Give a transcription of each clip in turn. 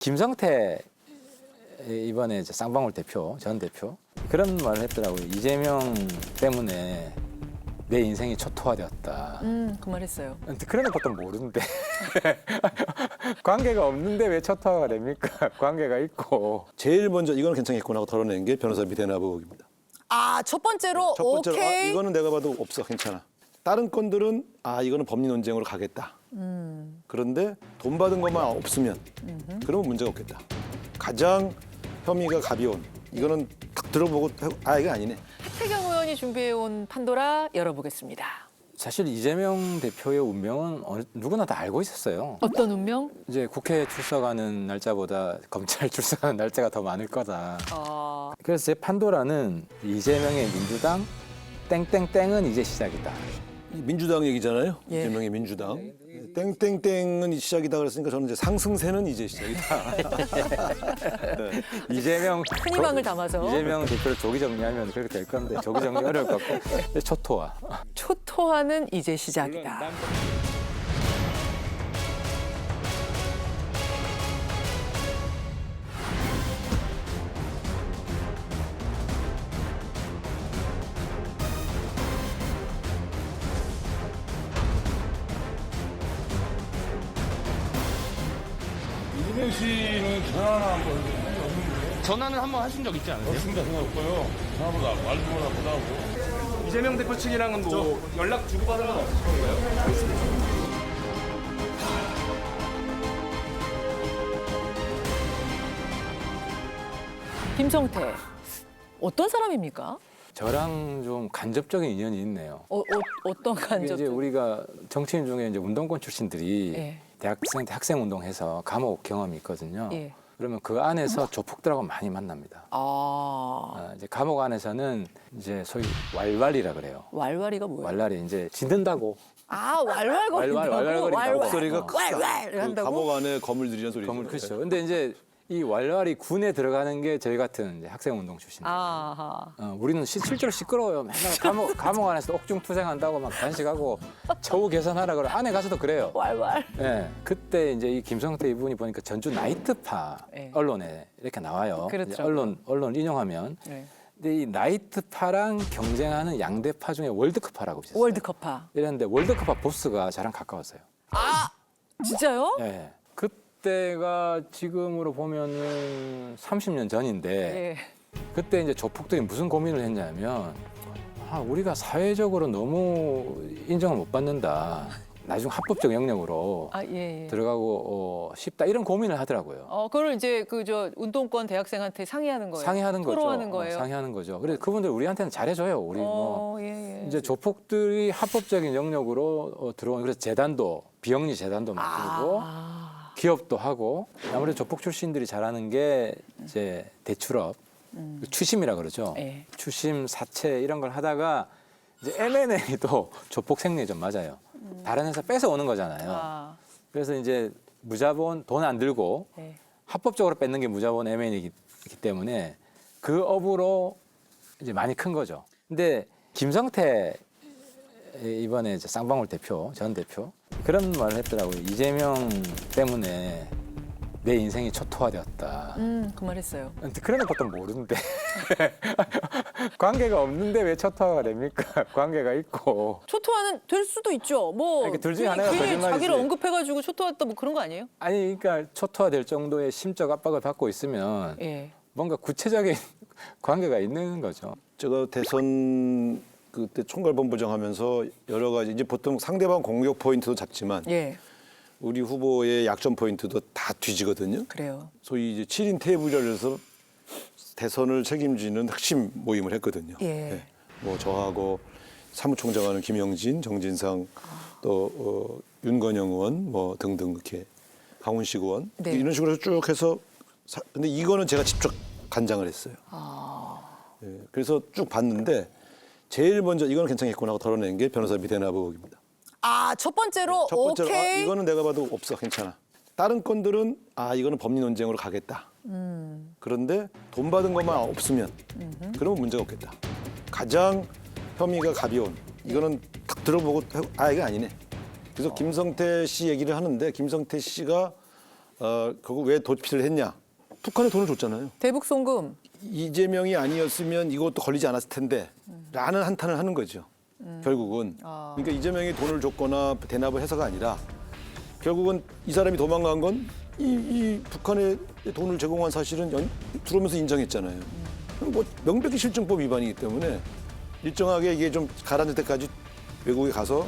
김성태 이번에 이제 쌍방울 대표, 전 대표 그런 말을 했더라고요. 이재명 때문에 내 인생이 초토화되었다. 그 말 했어요. 근데 그런 것도 모르는데 관계가 없는데 왜 초토화가 됩니까? 관계가 있고. 제일 먼저 이거는 괜찮겠구나 하고 털어낸 게 변호사 미대나부 의혹입니다. 아, 첫 번째로 첫 번째로 오케이. 이거는 내가 봐도 없어 괜찮아. 다른 건들은 이거는 법리 논쟁으로 가겠다. 그런데 돈 받은 것만 없으면 그러면 문제가 없겠다. 가장 혐의가 가벼운 이거는 딱 들어보고 이거 아니네. 하태경 의원이 준비해온 판도라 열어보겠습니다. 사실 이재명 대표의 운명은 누구나 다 알고 있었어요. 어떤 운명? 이제 국회 출석하는 날짜보다 검찰 출석하는 날짜가 더 많을 거다. 그래서 제 판도라는 이재명의 민주당 땡땡땡은 이제 시작이다. 민주당 얘기잖아요. 예. 이재명의 민주당. 땡땡땡은 시작이다 그랬으니까 저는 이제 상승세는 이제 시작이다. 네. 이재명 큰 희망을 담아서 이재명 대표를 조기 정리하면 그렇게 될 건데 조기 정리 어려울 것 같고 초토화. 초토화는 이제 시작이다. 이재명 씨는 전화나 한번 없는데 전화는 한번 하신 적 있지 않으세요? 없습니다. 생각 없고요. 전화보다 말보다 보다고. 이재명 대표 측이랑은 뭐 연락 주고받은 건 없으신 건가요? 김성태 어떤 사람입니까? 저랑 좀 간접적인 인연이 있네요. 어떤 이게 간접? 이제 우리가 정치인 중에 이제 운동권 출신들이 예. 대학생 때 학생 운동해서 감옥 경험이 있거든요. 예. 그러면 그 안에서 조폭들하고 많이 만납니다. 이제 감옥 안에서는 이제 소위 왈왈이라 그래요. 왈왈이가 뭐예요? 왈왈이 이제 짓는다고 왈왈거린다고? 왈왈거린다고. 목소리가 왈왈 그 한다고? 감옥 안에 거물들이란 소리죠. 그러면 그렇죠. 근데 이제 이 왈왈이 군에 들어가는 게 저희 같은 이제 학생 운동 출신들. 아하. 우리는 실제로 시끄러워요. 맨날 감옥 안에서 옥중투쟁한다고 막 단식하고 처우 개선하라 그래. 안에 가서도 그래요. 왈왈. 네, 그때 이제 이 김성태 이분이 보니까 전주 나이트파 네. 언론에 이렇게 나와요. 그렇죠. 이제 언론 인용하면. 네. 근데 이 나이트파랑 경쟁하는 양대파 중에 월드컵파라고 있었어요. 월드컵파. 이랬는데 월드컵파 보스가 저랑 가까웠어요. 진짜요? 네. 그때가 지금으로 보면은 30년 전인데 예. 그때 이제 조폭들이 무슨 고민을 했냐면 우리가 사회적으로 너무 인정을 못 받는다. 나중 합법적 영역으로 예. 들어가고 싶다 이런 고민을 하더라고요. 그걸 이제 운동권 대학생한테 상의하는 거예요. 상의하는 거죠. 토로하는 거예요. 상의하는 거죠. 그래서 그분들 우리한테는 잘해줘요. 우리 예. 이제 조폭들이 합법적인 영역으로 들어온 그래서 재단도 비영리 재단도 만들고 기업도 하고 아무래도 조폭 출신들이 잘하는 게 이제 대출업, 추심이라 그러죠. 예. 추심, 사채 이런 걸 하다가 이제 M&A도 조폭 생리에 좀 맞아요. 다른 회사 뺏어오는 거잖아요. 그래서 이제 무자본 돈 안 들고 네. 합법적으로 뺏는 게 무자본 M&A이기 때문에 그 업으로 이제 많이 큰 거죠. 근데 김성태 이번에 이제 쌍방울 대표, 전 대표 그런 말을 했더라고요. 이재명 때문에 내 인생이 초토화되었다. 그 말 했어요. 근데 그런 것도 모르는데 관계가 없는데 왜 초토화가 됩니까? 관계가 있고. 초토화는 될 수도 있죠. 뭐 그러니까 둘 중에 하나가 괜히 거짓말이지. 자기를 언급해가지고 초토화했다 뭐 그런 거 아니에요? 아니 그러니까 초토화될 정도의 심적 압박을 받고 있으면 예. 뭔가 구체적인 관계가 있는 거죠. 제가 대선 그때 총괄본부장 하면서 여러 가지 이제 보통 상대방 공격 포인트도 잡지만 예. 우리 후보의 약점 포인트도 다 뒤지거든요. 그래요. 소위 이제 7인 테이블이라 해서 대선을 책임지는 핵심 모임을 했거든요. 예. 뭐 저하고 사무총장하는 김영진, 정진상 또 윤건영 의원 뭐 등등 이렇게 강훈식 의원 네. 이런 식으로 쭉 해서 근데 이거는 제가 직접 간장을 했어요. 예, 그래서 쭉 봤는데 제일 먼저 이거는 괜찮겠구나 하고 털어낸 게 변호사 미대나부 의혹입니다. 첫 번째로 첫 번째로 오케이. 이거는 내가 봐도 없어 괜찮아. 다른 건들은 이거는 법리 논쟁으로 가겠다. 그런데 돈 받은 것만 없으면 그러면 문제가 없겠다. 가장 혐의가 가벼운 이거는 딱 들어보고 이거 아니네. 그래서 김성태 씨 얘기를 하는데 김성태 씨가 그거 왜 도피를 했냐? 북한에 돈을 줬잖아요. 대북 송금. 이재명이 아니었으면 이것도 걸리지 않았을 텐데 라는 한탄을 하는 거죠. 결국은. 그러니까 이재명이 돈을 줬거나 대납을 해서가 아니라 결국은 이 사람이 도망간 건 이 북한에 돈을 제공한 사실은 들어오면서 인정했잖아요. 뭐 명백히 실정법 위반이기 때문에 일정하게 이게 좀 가라앉을 때까지 외국에 가서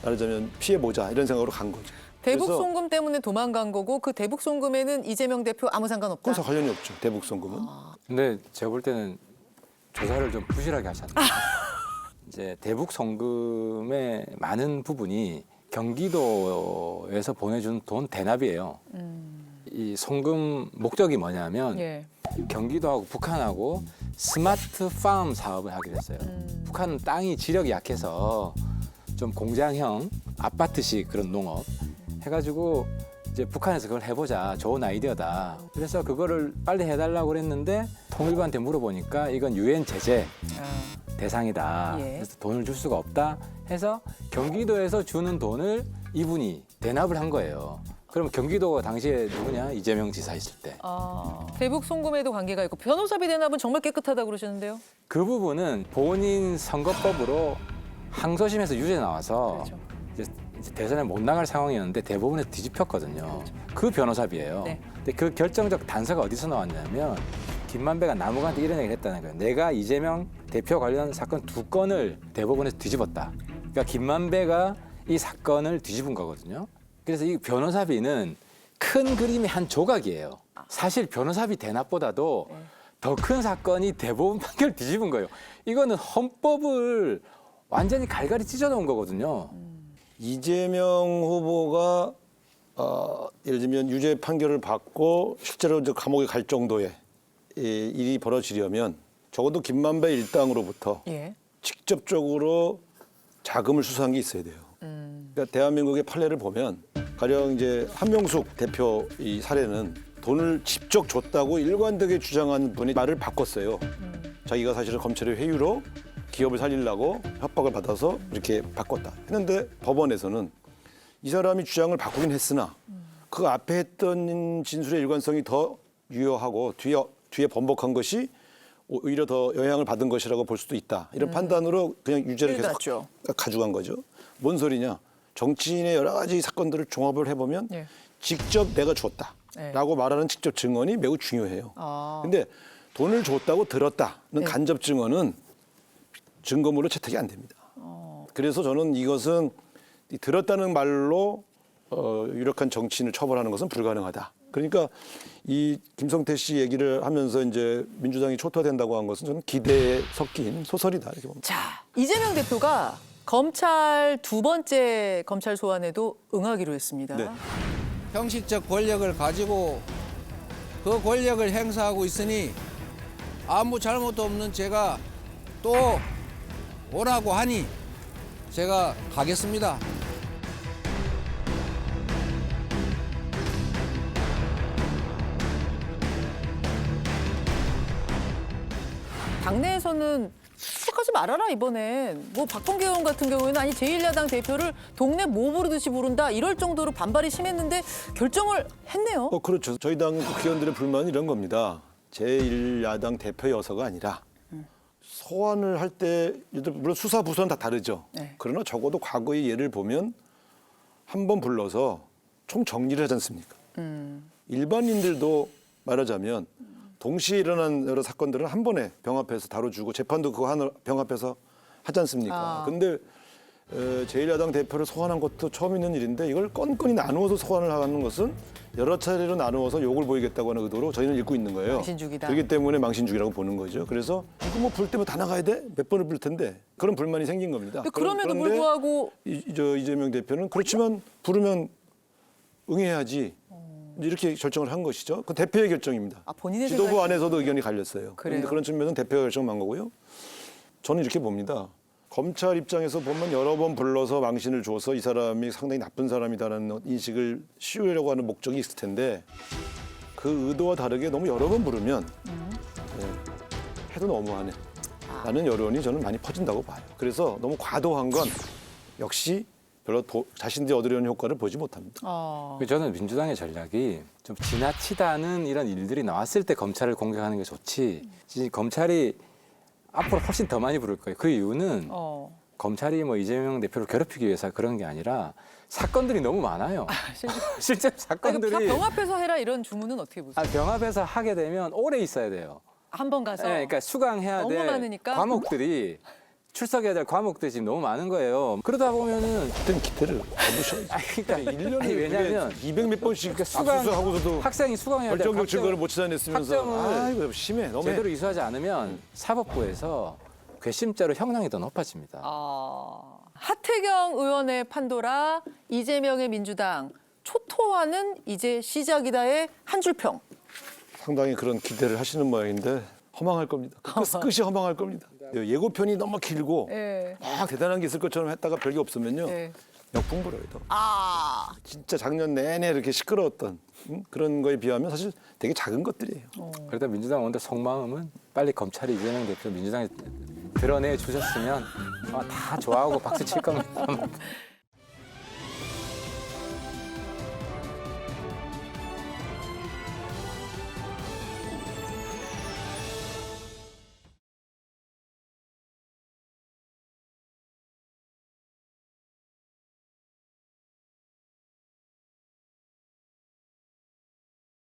말하자면 피해보자 이런 생각으로 간 거죠. 대북 그래서 송금 때문에 도망간 거고 그 대북 송금에는 이재명 대표 아무 상관없다. 그건 관련이 없죠. 대북 송금은. 근데 제가 볼 때는 조사를 좀 부실하게 하셨네요. 이제 대북 송금의 많은 부분이 경기도에서 보내준 돈 대납이에요. 이 송금 목적이 뭐냐면 예. 경기도하고 북한하고 스마트 팜 사업을 하게 됐어요. 북한은 땅이 지력이 약해서 좀 공장형 아파트식 그런 농업 해가지고 이제 북한에서 그걸 해보자. 좋은 아이디어다. 그래서 그거를 빨리 해달라고 그랬는데 통일부한테 물어보니까 이건 유엔 제재 대상이다. 예. 그래서 돈을 줄 수가 없다 해서 경기도에서 주는 돈을 이분이 대납을 한 거예요. 그럼 경기도가 당시에 누구냐? 이재명 지사 있을 때. 대북 송금에도 관계가 있고 변호사비 대납은 정말 깨끗하다고 그러시는데요. 그 부분은 본인 선거법으로 항소심에서 유죄 나와서 그렇죠. 이제 대선에 못 나갈 상황이었는데 대법원에서 뒤집혔거든요. 그 변호사비예요. 네. 근데 그 결정적 단서가 어디서 나왔냐면 김만배가 남욱한테 이런 얘기를 했다는 거예요. 내가 이재명 대표 관련 사건 2건을 대법원에서 뒤집었다. 그러니까 김만배가 이 사건을 뒤집은 거거든요. 그래서 이 변호사비는 큰 그림의 한 조각이에요. 사실 변호사비 대납보다도 더 큰 사건이 대법원 판결을 뒤집은 거예요. 이거는 헌법을 완전히 갈갈이 찢어놓은 거거든요. 이재명 후보가 예를 들면 유죄 판결을 받고 실제로 이제 감옥에 갈 정도의 일이 벌어지려면 적어도 김만배 일당으로부터 예. 직접적으로 자금을 수수한 게 있어야 돼요. 그러니까 대한민국의 판례를 보면 가령 이제 한명숙 대표 이 사례는 돈을 직접 줬다고 일관되게 주장한 분이 말을 바꿨어요. 자기가 사실은 검찰의 회유로 기업을 살리려고 협박을 받아서 이렇게 바꿨다 했는데 법원에서는 이 사람이 주장을 바꾸긴 했으나 그 앞에 했던 진술의 일관성이 더 유효하고 뒤에 번복한 것이 오히려 더 영향을 받은 것이라고 볼 수도 있다. 이런 판단으로 그냥 유죄를 계속 맞죠. 가져간 거죠. 뭔 소리냐. 정치인의 여러 가지 사건들을 종합을 해보면 예. 직접 내가 줬다라고 말하는 직접 증언이 매우 중요해요. 근데 돈을 줬다고 들었다는 네. 간접 증언은 증거물로 채택이 안 됩니다. 그래서 저는 이것은 이 들었다는 말로 유력한 정치인을 처벌하는 것은 불가능하다. 그러니까 이 김성태 씨 얘기를 하면서 이제 민주당이 초토화된다고 한 것은 저는 기대에 섞인 소설이다 이렇게 봅니다. 자, 이재명 대표가 검찰 2번째 검찰 소환에도 응하기로 했습니다. 네. 형식적 권력을 가지고 그 권력을 행사하고 있으니 아무 잘못도 없는 제가 또 오라고 하니 제가 가겠습니다. 당내에서는 수색하지 말아라 이번엔. 뭐 박범계 의원 같은 경우에는 아니 제1야당 대표를 동네 뭐 부르듯이 부른다 이럴 정도로 반발이 심했는데 결정을 했네요. 그렇죠. 저희 당 국회의원들의 불만은 이런 겁니다. 제1야당 대표여서가 아니라 소환을 할 때 물론 수사 부서는 다 다르죠. 네. 그러나 적어도 과거의 예를 보면 한 번 불러서 총 정리를 하지 않습니까? 일반인들도 말하자면 동시에 일어난 여러 사건들은 한 번에 병합해서 다뤄주고 재판도 그거 하나 병합해서 하지 않습니까? 근데 제1야당 대표를 소환한 것도 처음 있는 일인데 이걸 건건히 나누어서 소환을 하는 것은 여러 차례로 나누어서 욕을 보이겠다고 하는 의도로 저희는 읽고 있는 거예요. 망신주기다. 그렇기 때문에 망신주기라고 보는 거죠. 그래서 이거 뭐 부를 때면 다 나가야 돼? 몇 번을 부를 텐데 그런 불만이 생긴 겁니다. 근데 그럼에도 그런데 불구하고 이재명 대표는 그렇지만 부르면 응해야지 이렇게 결정을 한 것이죠. 그 대표의 결정입니다. 본인의 지도부 생각이- 안에서도 의견이 갈렸어요. 그래요? 그런데 그런 측면에서는 대표가 결정한 거고요. 저는 이렇게 봅니다. 검찰 입장에서 보면 여러 번 불러서 망신을 줘서 이 사람이 상당히 나쁜 사람이다라는 인식을 씌우려고 하는 목적이 있을 텐데 그 의도와 다르게 너무 여러 번 부르면 해도 너무하네. 라는 여론이 저는 많이 퍼진다고 봐요. 그래서 너무 과도한 건 역시 별로 자신들이 얻으려는 효과를 보지 못합니다. 저는 민주당의 전략이 좀 지나치다는 이런 일들이 나왔을 때 검찰을 공격하는 게 좋지. 검찰이 앞으로 훨씬 더 많이 부를 거예요. 그 이유는 검찰이 뭐 이재명 대표를 괴롭히기 위해서 그런 게 아니라 사건들이 너무 많아요. 실제 사건들이 병 앞에서 해라 이런 주문은 어떻게 보세요? 병 앞에서 하게 되면 오래 있어야 돼요. 한 번 가서. 네, 그러니까 수강해야 너무 될 많으니까? 과목들이 출석해야 될 과목들이 지금 너무 많은 거예요. 그러다 보면은 그땐 기태를 거두셔야지. 그러니까 1년에 왜냐면 200 몇 번씩 수강- 압수수색하고서도 학생이 수강해야 될 결정적 증거를 못 학점을 찾아냈으면서 이거 심해. 너무 제대로 이수하지 않으면 사법부에서 괘씸죄로 형량이 더 높아집니다. 하태경 의원의 판도라, 이재명의 민주당, 초토화는 이제 시작이다의 한 줄평. 상당히 그런 기대를 하시는 모양인데 허망할 겁니다. 끝이 허망할 겁니다. 예고편이 너무 길고 예. 막 대단한 게 있을 것처럼 했다가 별게 없으면요. 예. 역풍 불어요. 진짜 작년 내내 이렇게 시끄러웠던 그런 거에 비하면 사실 되게 작은 것들이에요. 그러다 민주당 의원들 속마음은 빨리 검찰이 이재명 대표 민주당에 드러내 주셨으면 다 좋아하고 박수 칠 겁니다.